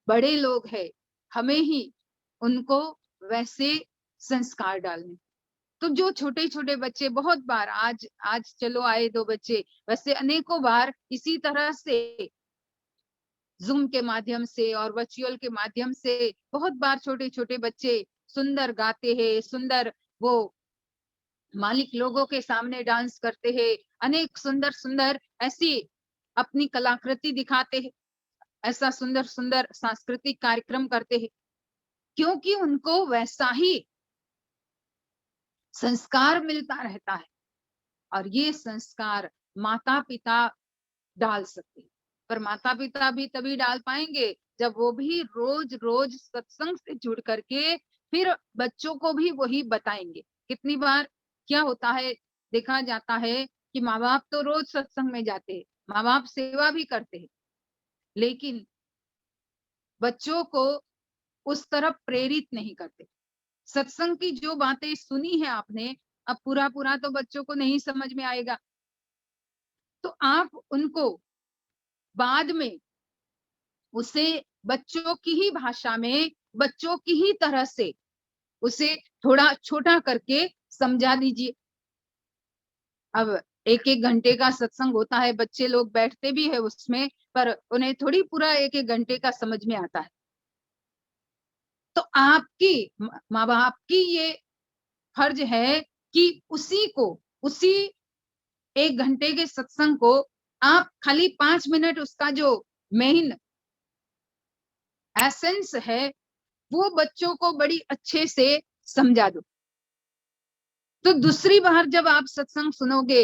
बड़े लोग हैं, हमें ही उनको वैसे संस्कार डालने। तो जो छोटे छोटे बच्चे बहुत बार, आज आज चलो आए 2 बच्चे, वैसे अनेकों बार इसी तरह से जूम के माध्यम से और वर्चुअल के माध्यम से बहुत बार छोटे छोटे बच्चे सुंदर गाते हैं, सुंदर वो मालिक लोगों के सामने डांस करते हैं, अनेक सुंदर सुंदर ऐसी अपनी कलाकृति दिखाते हैं, ऐसा सुंदर सुंदर सांस्कृतिक कार्यक्रम करते हैं, क्योंकि उनको वैसा ही संस्कार मिलता रहता है। और ये संस्कार माता पिता डाल सकते हैं, पर माता पिता भी तभी डाल पाएंगे जब वो भी रोज रोज सत्संग से जुड़ करके फिर बच्चों को भी वही बताएंगे। कितनी बार क्या होता है, देखा जाता है कि माँ बाप तो रोज सत्संग में जाते हैं, माँ बाप सेवा भी करते हैं, लेकिन बच्चों को उस तरफ प्रेरित नहीं करते। सत्संग की जो बातें सुनी है आपने, अब पूरा पूरा तो बच्चों को नहीं समझ में आएगा, तो आप उनको बाद में उसे बच्चों की ही भाषा में, बच्चों की ही तरह से उसे थोड़ा छोटा करके समझा दीजिए। अब 1-1 घंटे का सत्संग होता है, बच्चे लोग बैठते भी है उसमें, पर उन्हें थोड़ी पूरा 1-1 घंटे का समझ में आता है। तो आपकी माँ बाप की ये फर्ज है कि उसी को, उसी 1 घंटे के सत्संग को आप खाली 5 मिनट उसका जो मेन एसेंस है वो बच्चों को बड़ी अच्छे से समझा दो। तो दूसरी बार जब आप सत्संग सुनोगे,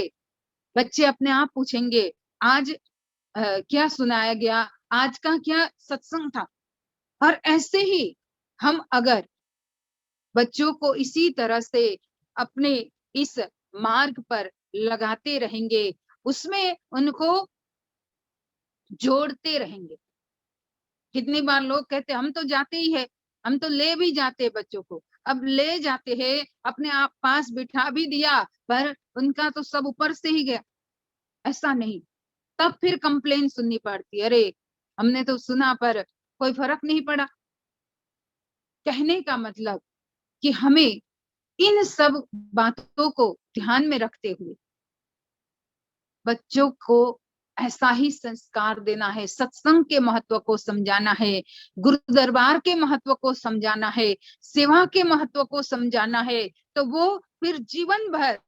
बच्चे अपने आप पूछेंगे आज क्या सुनाया गया, आज का क्या सत्संग था। और ऐसे ही हम अगर बच्चों को इसी तरह से अपने इस मार्ग पर लगाते रहेंगे, उसमें उनको जोड़ते रहेंगे। कितनी बार लोग कहते हम तो जाते ही है, हम तो ले भी जाते हैं बच्चों को, अब ले जाते हैं, अपने आप पास बिठा भी दिया, पर उनका तो सब ऊपर से ही गया। ऐसा नहीं, तब फिर कंप्लेन सुननी पड़ती, अरे हमने तो सुना पर कोई फर्क नहीं पड़ा। कहने का मतलब कि हमें इन सब बातों को ध्यान में रखते हुए बच्चों को ऐसा ही संस्कार देना है, सत्संग के महत्व को समझाना है, गुरु दरबार के महत्व को समझाना है, सेवा के महत्व को समझाना है, तो वो फिर जीवन भर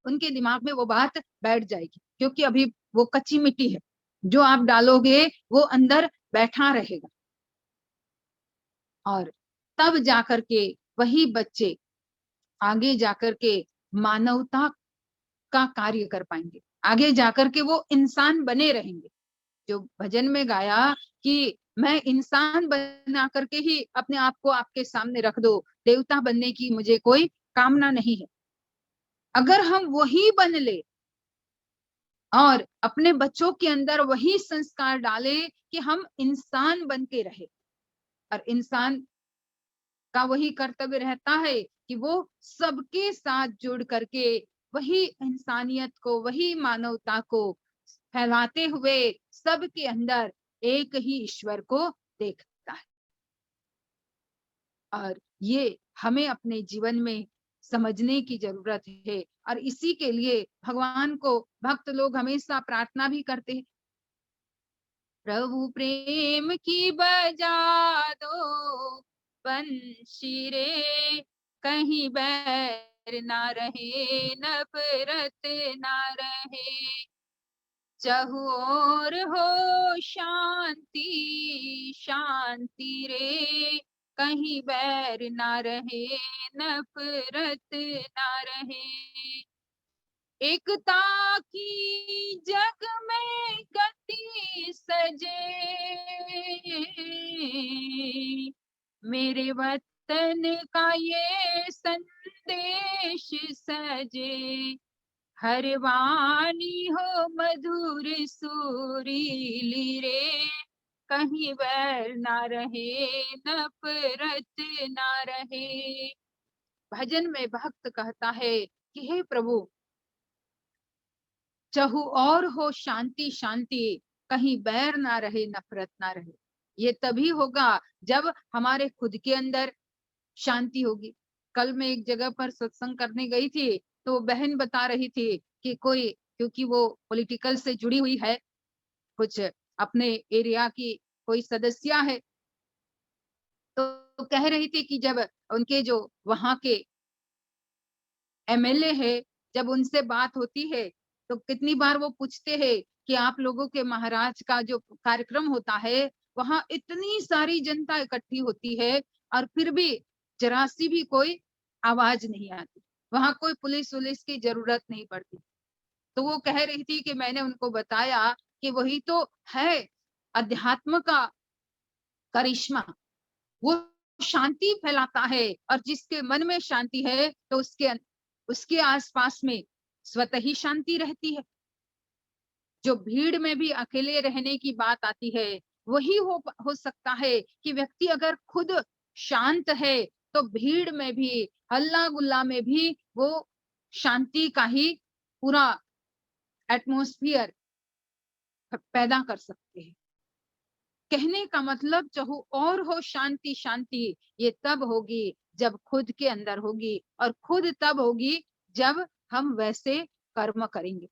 उनके दिमाग में वो बात बैठ जाएगी। क्योंकि अभी वो कच्ची मिट्टी है, जो आप डालोगे वो अंदर बैठा रहेगा, और तब जाकर के वही बच्चे आगे जाकर के मानवता का कार्य कर पाएंगे, आगे जाकर के वो इंसान बने रहेंगे। जो भजन में गाया कि मैं इंसान बना करके ही अपने आप को आपके सामने रख दो, देवता बनने की मुझे कोई कामना नहीं है। अगर हम वही बन ले और अपने बच्चों के अंदर वही संस्कार डाले कि हम इंसान बन के रहे। और इंसान का वही कर्तव्य रहता है कि वो सबके साथ जुड़ करके वही इंसानियत को, वही मानवता को फैलाते हुए सबके अंदर एक ही ईश्वर को देखता है। और ये हमें अपने जीवन में समझने की जरूरत है। और इसी के लिए भगवान को भक्त लोग हमेशा प्रार्थना भी करते हैं, प्रभु प्रेम की बजा दो बंशी रे, कहीं बैर ना रहे नफरत ना रहे, चहु और हो शांति शांति रे, कहीं बैर ना रहे नफरत ना रहे, एकता की जग में गति सजे, मेरे वतन का ये संदेश सजे, हर वाणी हो मधुर सुरीली रे, कहीं बैर ना रहे नफरत ना रहे। भजन में भक्त कहता है कि हे प्रभु, चहु और हो शांति शांति, कहीं बैर ना रहे नफरत ना रहे। ये तभी होगा जब हमारे खुद के अंदर शांति होगी। कल मैं एक जगह पर सत्संग करने गई थी, तो बहन बता रही थी कि कोई, क्योंकि वो पॉलिटिकल से जुड़ी हुई है, कुछ अपने एरिया की कोई सदस्य है, तो कह रही थी कि जब उनके जो वहां के एमएलए है, जब उनसे बात होती है तो कितनी बार वो पूछते हैं कि आप लोगों के महाराज का जो कार्यक्रम होता है वहां इतनी सारी जनता इकट्ठी होती है और फिर भी जरा सी भी कोई आवाज नहीं आती, वहां कोई पुलिस वुलिस की जरूरत नहीं पड़ती। तो वो कह रही थी कि मैंने उनको बताया कि वही तो है अध्यात्म का करिश्मा, वो शांति फैलाता है और जिसके मन में शांति है तो उसके आसपास में स्वतः ही शांति रहती है। जो भीड़ में भी अकेले रहने की बात आती है, वही हो सकता है कि व्यक्ति अगर खुद शांत है तो भीड़ में भी, हल्ला गुल्ला में भी वो शांति का ही पूरा एटमॉस्फेयर पैदा कर सकते हैं। कहने का मतलब चाहो और हो शांति शांति, ये तब होगी जब खुद के अंदर होगी, और खुद तब होगी जब हम वैसे कर्म करेंगे,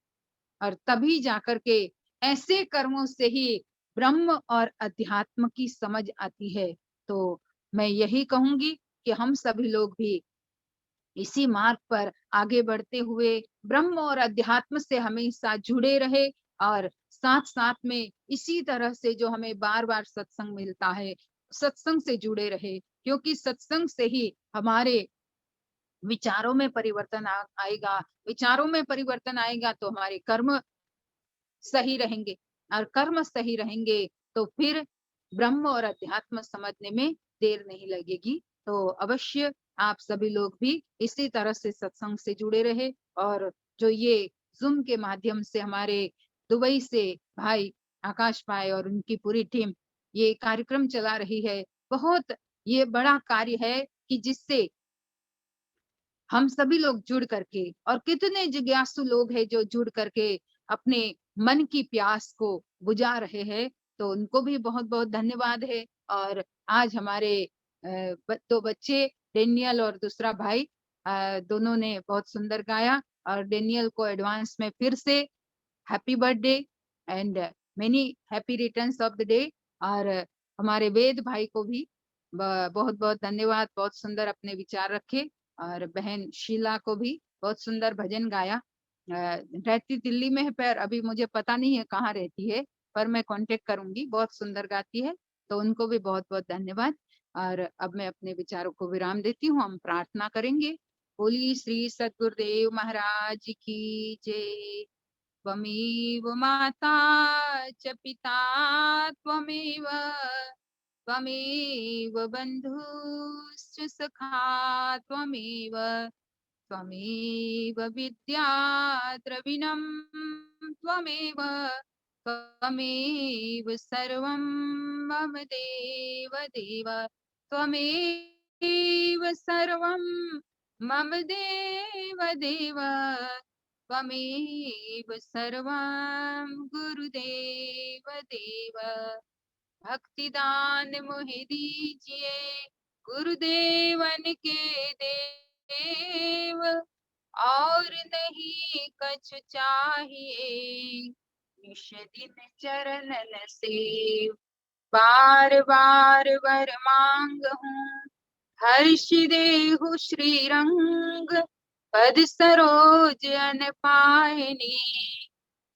और तभी जाकर के ऐसे कर्मों से ही ब्रह्म और अध्यात्म की समझ आती है। तो मैं यही कहूंगी कि हम सभी लोग भी इसी मार्ग पर आगे बढ़ते हुए ब्रह्म और अध्यात्म से हमेशा जुड़े रहे, और साथ साथ में इसी तरह से जो हमें बार बार सत्संग मिलता है, सत्संग से जुड़े रहे, क्योंकि सत्संग से ही हमारे विचारों में परिवर्तन आएगा, विचारों में परिवर्तन आएगा तो हमारे कर्म सही रहेंगे, और कर्म सही रहेंगे तो फिर ब्रह्म और अध्यात्म समझने में देर नहीं लगेगी। तो अवश्य आप सभी लोग भी इसी तरह से सत्संग से जुड़े रहे, और जो ये जूम के माध्यम से हमारे दुबई से भाई आकाश भाई और उनकी पूरी टीम ये कार्यक्रम चला रही है, बहुत ये बड़ा कार्य है कि जिससे हम सभी लोग जुड़ करके, और कितने जिज्ञासु लोग हैं जो जुड़ करके अपने मन की प्यास को बुझा रहे हैं, तो उनको भी बहुत बहुत धन्यवाद है। और आज हमारे दो बच्चे डेनियल और दूसरा भाई दोनों ने बहुत सुंदर गाया, और डेनियल को एडवांस में फिर से happy birthday and many happy returns of the day. और हमारे वेद भाई को भी बहुत बहुत धन्यवाद, बहुत सुंदर अपने विचार रखे। और बहन शीला को भी बहुत सुंदर भजन गाया, रहती दिल्ली में है पर अभी मुझे पता नहीं है कहाँ रहती है, पर मैं कांटेक्ट करूंगी, बहुत सुंदर गाती है, तो उनको भी बहुत बहुत धन्यवाद। और अब मैं अपने विचारों को विराम देती हूँ, हम प्रार्थना करेंगे। बोली श्री सद्गुरुदेव महाराज की जय। त्वमेव माता च पिता त्वमेव, त्वमेव बन्धुश्च सखा त्वमेव, त्वमेव विद्या द्रविणं त्वमेव त्वमेव सर्वं मम देव देव त्वमेव सर्वं मम देव देव त्वमेव सर्वं गुरुदेव देव भक्तिदान मोहि दीजिए गुरुदेवन के देव और नहीं कछु चाहिए निश दिन चरणन सेव बार बार वर मांग हूँ हर्ष देहु श्री रंग पद सरोज अन पायनी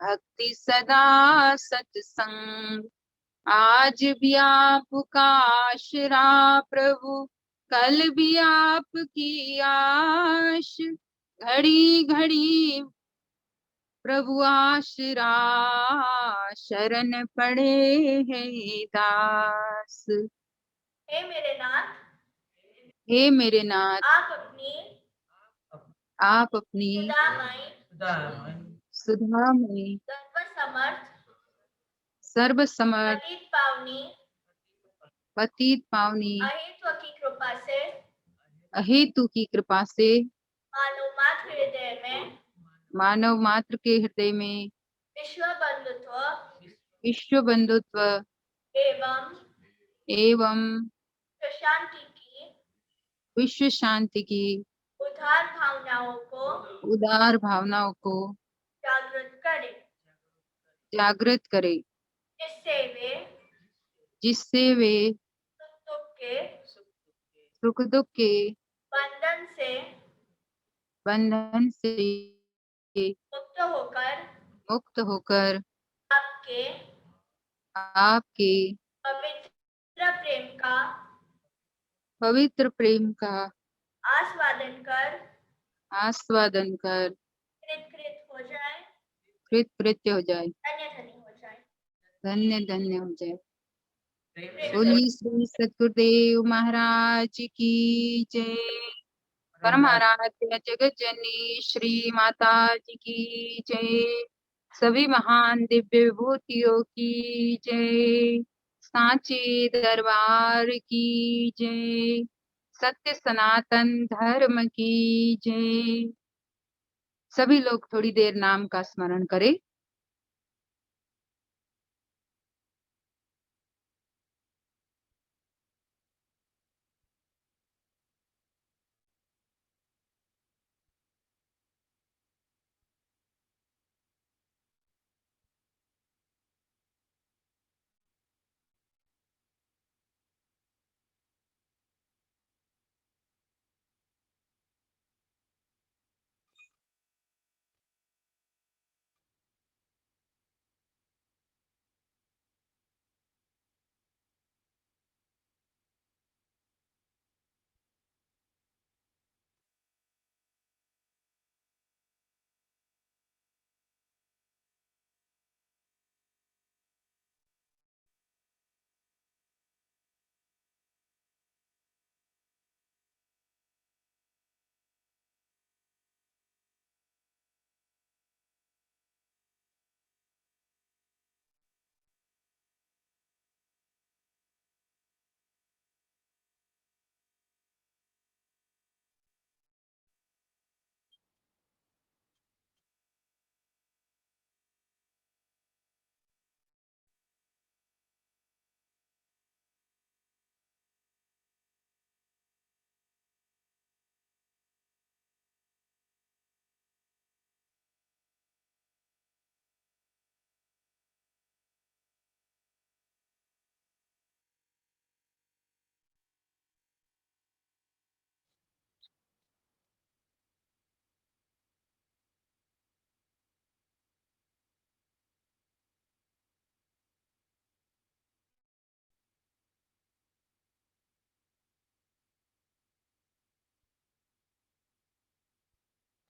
भक्ति सदा सत्संग आज भी आपका आशरा प्रभु कल भी आपकी आश घड़ी घड़ी प्रभु आशरा शरण पड़े है दास हे मेरे नाथ, हे मेरे नाथ आप अपनी सुधामयी सर्व समर्थ पतित पावनी अहेतु की कृपा से मानव मात्र के हृदय में विश्व बंधुत्व एवं विश्व शांति की उदार भावनाओं को जागृत करे जिससे वे सुख दुख के बंधन से मुक्त होकर आपके पवित्र प्रेम का आस्वादन कर कृत कृत्य हो जाए धन्य धन्य हो जाए। बोलिए श्री सद्गुरुदेव महाराज की जय। परमाराध्य जगत जननी श्री माता जी की जय। सभी महान दिव्य विभूतियों की जय। सांची दरबार की जय। सत्य सनातन धर्म की जय। सभी लोग थोड़ी देर नाम का स्मरण करें।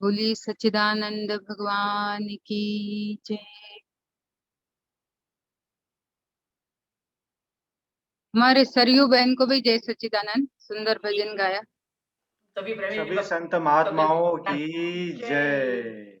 बोलिए सच्चिदानंद भगवान की जय। हमारे सरयू बहन को भी जय सच्चिदानंद। सुंदर भजन गाया। सभी प्रेमी सभी भक्त संत महात्माओं कबीर की जय। जय।